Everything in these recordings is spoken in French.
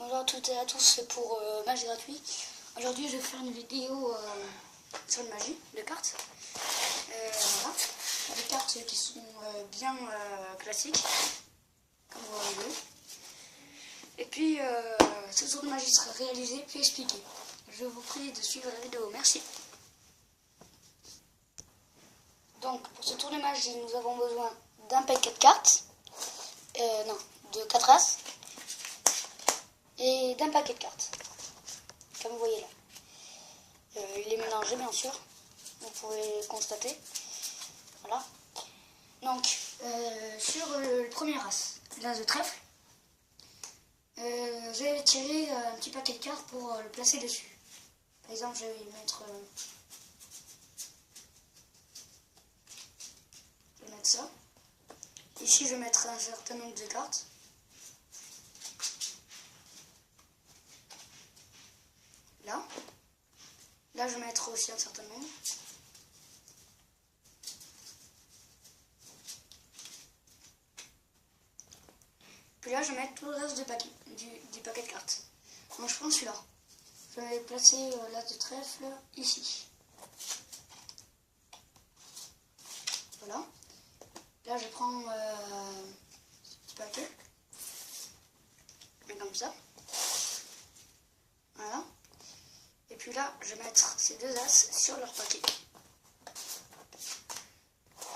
Bonjour à toutes et à tous, c'est pour Magie Gratuit. Aujourd'hui, je vais faire une vidéo sur une magie de cartes. Voilà. Des cartes qui sont bien classiques, comme vous voyez. Et puis, ce tour de magie sera réalisé puis expliqué. Je vous prie de suivre la vidéo. Merci. Donc, pour ce tour de magie, nous avons besoin d'un paquet de cartes. Non, de 4 as. Et d'un paquet de cartes, comme vous voyez là. Il est mélangé bien sûr, vous pouvez constater. Voilà. Donc, sur le premier as, l'as de trèfle, je vais tirer un petit paquet de cartes pour le placer dessus. Par exemple, je vais y mettre, ça. Ici, je vais mettre un certain nombre de cartes. Là, je vais mettre aussi un certain nombre. Puis là, je vais mettre tout le reste du paquet de cartes. Moi, je prends celui-là. Je vais placer l'as de trèfle ici. Voilà. Là, je prends ce petit paquet. Et comme ça. Voilà. Et puis là, je vais mettre ces deux as sur leur paquet.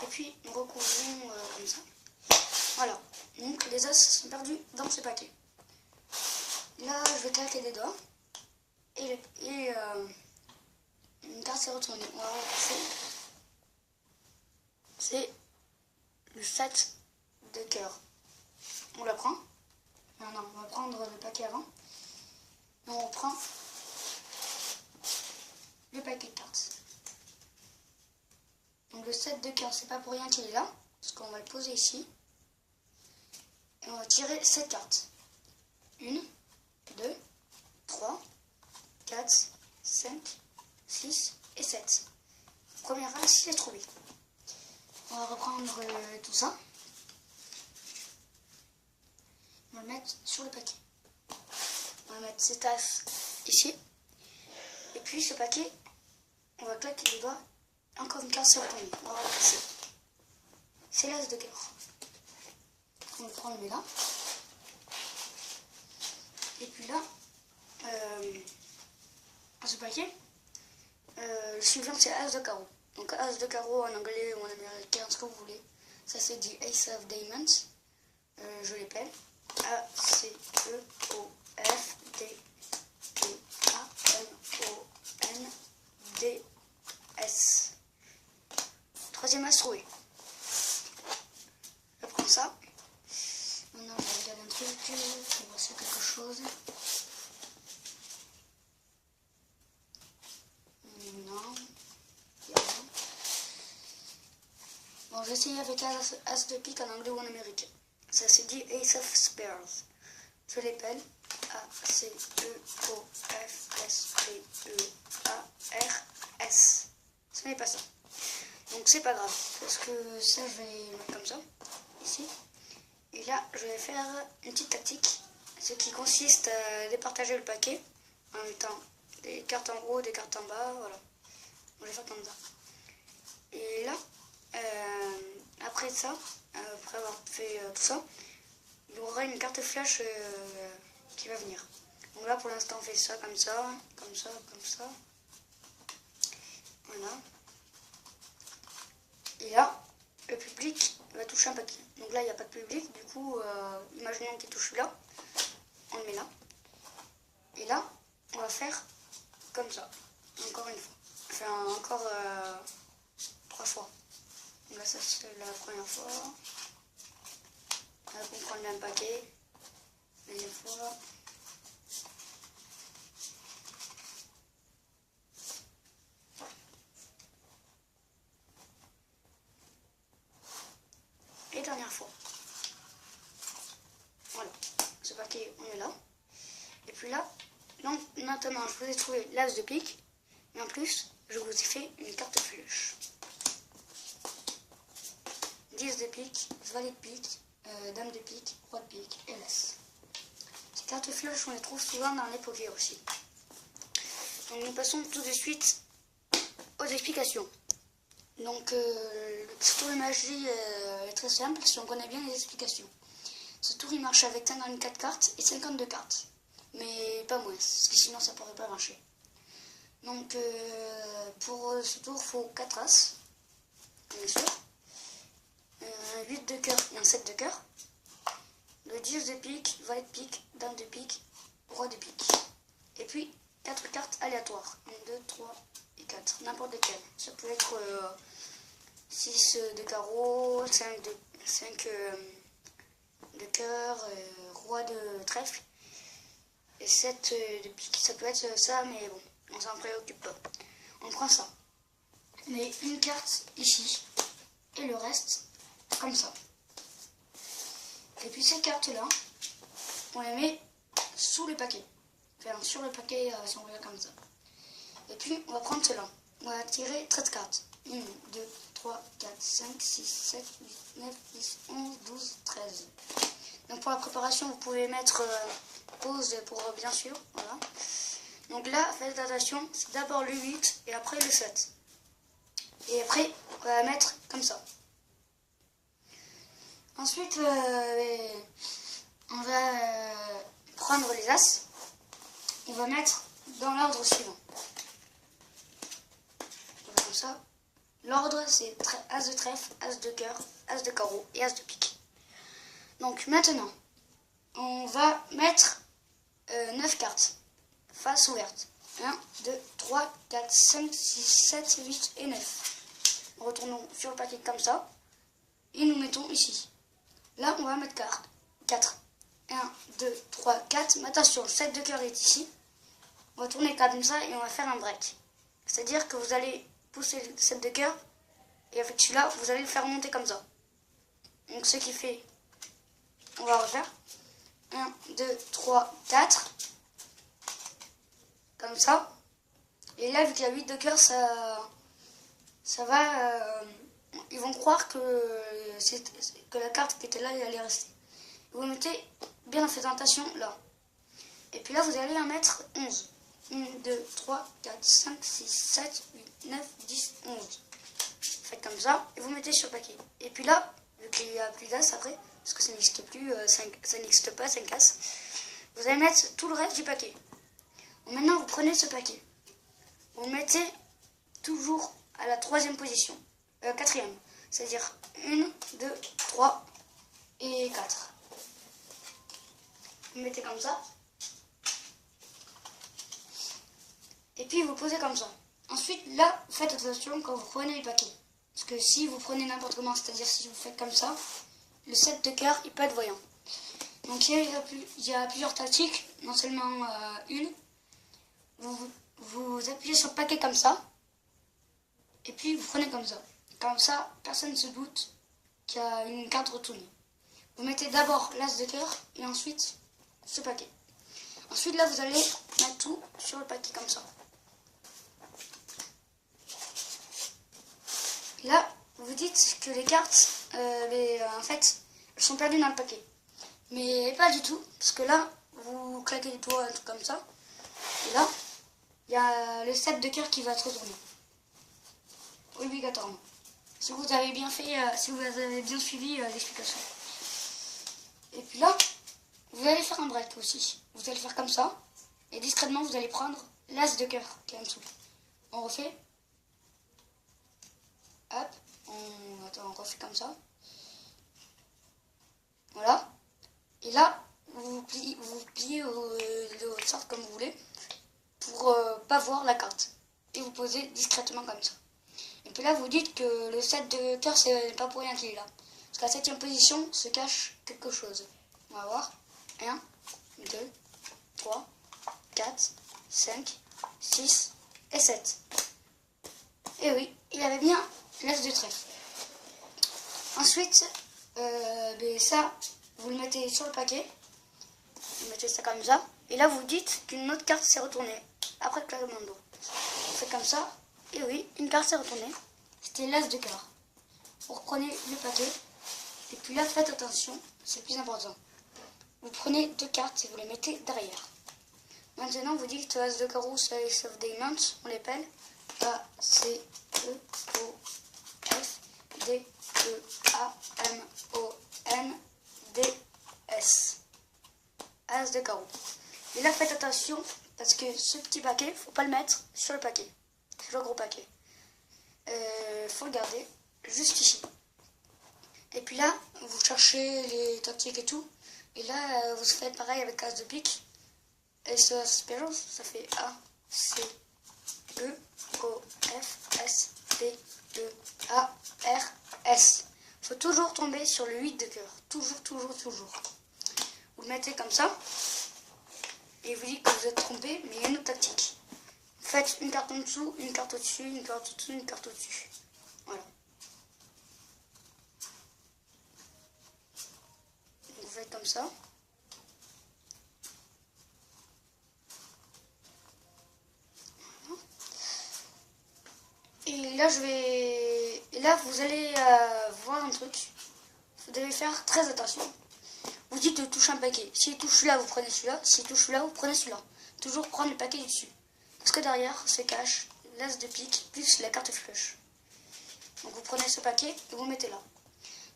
Et puis, nous recouvrons comme ça. Voilà. Donc, les as sont perdus dans ce paquet. Là, je vais claquer des doigts. Et une carte s'est retournée. On va voir c'est le 7 de cœur. On la prend. Non, on va prendre le paquet avant. On prend le paquet de cartes. Donc le 7 de cœur, c'est pas pour rien qu'il est là, parce qu'on va le poser ici. Et on va tirer 7 cartes. 1, 2, 3, 4, 5, 6 et 7. Première as, c'est trouvé. On va reprendre tout ça. On va le mettre sur le paquet. On va mettre cette as ici. Et puis ce paquet, on va claquer les doigts. Encore une carte s'est retournée. On va repasser. C'est l'as de cœur. On le prend, on le met là. Et puis là, à ce paquet, le suivant c'est as de carreau. Donc as de carreau en anglais ou en américain, ce que vous voulez. Ça c'est du Ace of Diamonds. Je l'épelle. A-C-E-O-F-D-A-M-O-N-D-S. Troisième as trouvé. Je prends ça. Maintenant, je vais regarder un truc. Je vais voir sur quelque chose. Non. Bon, j'ai essayé avec as de pique en anglais ou en américain. Ça se dit Ace of Spears. Je l'épelle. A-C-E-O-F-S-P-E-A-R-S. Ce n'est pas ça. Donc c'est pas grave. Parce que ça, je vais mettre comme ça. Ici. Et là, je vais faire une petite tactique. Ce qui consiste à départager le paquet en mettant des cartes en haut, des cartes en bas. Voilà. On va faire comme ça. Et là, après ça, après avoir fait tout ça, il y aura une carte flash qui va venir. Donc là pour l'instant on fait ça, comme ça, comme ça, comme ça. Voilà. Et là, le public va toucher un paquet. Donc là il n'y a pas de public, du coup, imaginons qu'il touche là, on le met là. Et là, on va faire comme ça, encore une fois. Enfin encore 3 fois. Donc là ça c'est la première fois. Là on prend le même paquet. Deuxième fois. Et dernière fois. Voilà. Ce paquet on est là. Et puis là, donc, maintenant je vous ai trouvé l'as de pique. Mais en plus, je vous ai fait une carte flush. 10 de pique, valet de pique, dame de pique, roi de pique et l'as. cartes flush, on les trouve souvent dans les pokés aussi. Donc nous passons tout de suite aux explications. Donc le tour de magie est très simple si on connaît bien les explications. Ce tour il marche avec 54 cartes et 52 cartes. Mais pas moins, parce que sinon ça ne pourrait pas marcher. Donc pour ce tour il faut 4 as, bien sûr. Un 8 de cœur et un 7 de cœur. Le 10 de pique, valet de pique, dame de pique, roi de pique. Et puis 4 cartes aléatoires. 1, 2, 3 et 4. N'importe lesquelles. Ça peut être 6 de carreau, 5 de cœur, roi de trèfle et 7 de pique. Ça peut être ça, mais bon, on s'en préoccupe pas. On prend ça. Mais une carte ici et le reste comme ça. Et puis ces cartes-là, on les met sous le paquet. Enfin, sur le paquet, si on regarde comme ça. Et puis, on va prendre cela. On va tirer 13 cartes. 1, 2, 3, 4, 5, 6, 7, 8, 9, 10, 11, 12, 13. Donc pour la préparation, vous pouvez mettre pause pour bien sûr. Voilà. Donc là, faites attention, c'est d'abord le 8 et après le 7. Et après, on va mettre comme ça. Ensuite, on va prendre les as. On va mettre dans l'ordre suivant. Comme ça. L'ordre, c'est as de trèfle, as de cœur, as de carreau et as de pique. Donc maintenant, on va mettre 9 cartes. Face ouverte. 1, 2, 3, 4, 5, 6, 7, 8 et 9. Retournons sur le paquet comme ça. Et nous mettons ici. Là, on va mettre 4. 1, 2, 3, 4. Mais attention, le 7 de cœur est ici. On va tourner comme ça et on va faire un break. C'est-à-dire que vous allez pousser le 7 de cœur et avec celui-là, vous allez le faire monter comme ça. Donc ce qui fait, on va refaire. 1, 2, 3, 4. Comme ça. Et là, vu qu'il y a 8 de cœur, ça va... ils vont croire que la carte qui était là, elle allait rester. Vous mettez bien en faisant attention là. Et puis là, vous allez en mettre 11. 1, 2, 3, 4, 5, 6, 7, 8, 9, 10, 11. Faites comme ça et vous mettez sur le paquet. Et puis là, vu qu'il n'y a plus d'as après, parce que ça n'existe plus, ça n'existe pas, 5 as, vous allez mettre tout le reste du paquet. Bon, maintenant, vous prenez ce paquet. Vous le mettez toujours à la 3e position. 4e. C'est-à-dire 1, 2, 3 et 4. Vous mettez comme ça. Et puis vous posez comme ça. Ensuite, là, faites attention quand vous prenez le paquet. Parce que si vous prenez n'importe comment, c'est-à-dire si vous faites comme ça, le 7 de cœur, il peut être voyant. Donc il y a plusieurs tactiques, non seulement une. Vous appuyez sur le paquet comme ça. Et puis vous prenez comme ça. Comme ça, personne ne se doute qu'il y a une carte retournée. Vous mettez d'abord l'as de cœur et ensuite ce paquet. Ensuite là, vous allez mettre tout sur le paquet comme ça. Là, vous dites que les cartes, en fait, elles sont perdues dans le paquet. Mais pas du tout, parce que là, vous claquez les doigts, un truc comme ça. Et là, il y a le 7 de cœur qui va se retourner. Obligatoirement. Si vous avez bien fait, si vous avez bien suivi l'explication. Et puis là, vous allez faire un break aussi. Vous allez faire comme ça. Et discrètement, vous allez prendre l'as de cœur qui est en dessous. On refait. Hop. On refait comme ça. Voilà. Et là, vous pliez de votre sorte comme vous voulez. Pour pas voir la carte. Et vous posez discrètement comme ça. Et puis là, vous dites que le 7 de cœur, c'est pas pour rien qu'il est là. Parce qu'à la 7e position se cache quelque chose. On va voir. 1, 2, 3, 4, 5, 6 et 7. Et oui, il avait bien l'as de trèfle. Ensuite, ça, vous le mettez sur le paquet. Vous mettez ça comme ça. Et là, vous dites qu'une autre carte s'est retournée. Après le claquement de doigts. Vous faites comme ça. Et oui, une carte s'est retournée. C'était l'as de cœur. Vous reprenez le paquet. Et puis là, faites attention. C'est le plus important. vous prenez 2 cartes et vous les mettez derrière. Maintenant, vous dites as de carreau, Ace of Diamonds, on l'appelle A, C, E, O, F, D, E, A, M, O, N, D, S. As de carreau. Et là, faites attention, parce que ce petit paquet, faut pas le mettre sur le paquet, sur le gros paquet. Faut le garder juste ici. Et puis là, vous cherchez les tactiques et tout. Et là, vous faites pareil avec As de pique. Et ça fait A, C, E, O, F, S, T, E, A, R, S. Faut toujours tomber sur le 8 de cœur. Toujours, toujours, toujours. Vous le mettez comme ça. Et vous dites que vous êtes trompé, mais il y a une autre tactique. Faites une carte en dessous, une carte au-dessus, une carte au-dessous, une carte au-dessus. Voilà. Vous faites comme ça. Et là, vous allez voir un truc. Vous devez faire très attention. Vous dites de toucher un paquet. S'il touche celui-là, vous prenez celui-là. S'il touche celui-là, vous prenez celui-là. Toujours prendre le paquet du dessus. Parce que derrière se cache l'as de pique plus la carte flush. Donc vous prenez ce paquet et vous mettez là.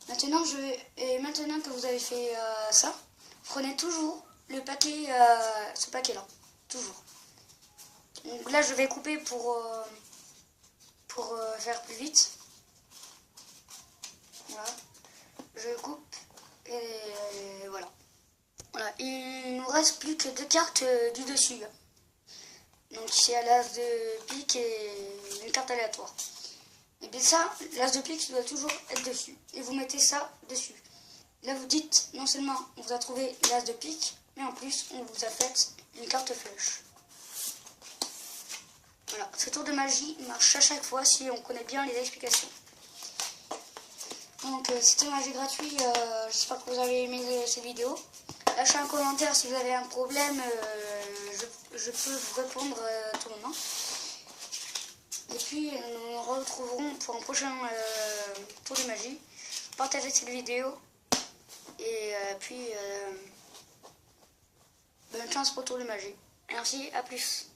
Maintenant, maintenant que vous avez fait ça, prenez toujours le paquet, ce paquet-là. Toujours. Donc là, je vais couper pour faire plus vite. Voilà. Je coupe et voilà. Voilà. Il nous reste plus que 2 cartes du dessus. Donc ici, à l'as de pique et une carte aléatoire. Et bien ça, l'as de pique doit toujours être dessus. Et vous mettez ça dessus. Là, vous dites, non seulement on vous a trouvé l'as de pique, mais en plus, on vous a fait une carte flush. Voilà, ce tour de magie marche à chaque fois si on connaît bien les explications. Donc, c'était un magie gratuit. J'espère que vous avez aimé cette vidéo. Lâchez un commentaire si vous avez un problème. Je peux vous répondre à tout moment. Et puis, nous nous retrouverons pour un prochain tour de magie. Partagez cette vidéo. Et puis, bonne chance pour le tour de magie. Merci, à plus.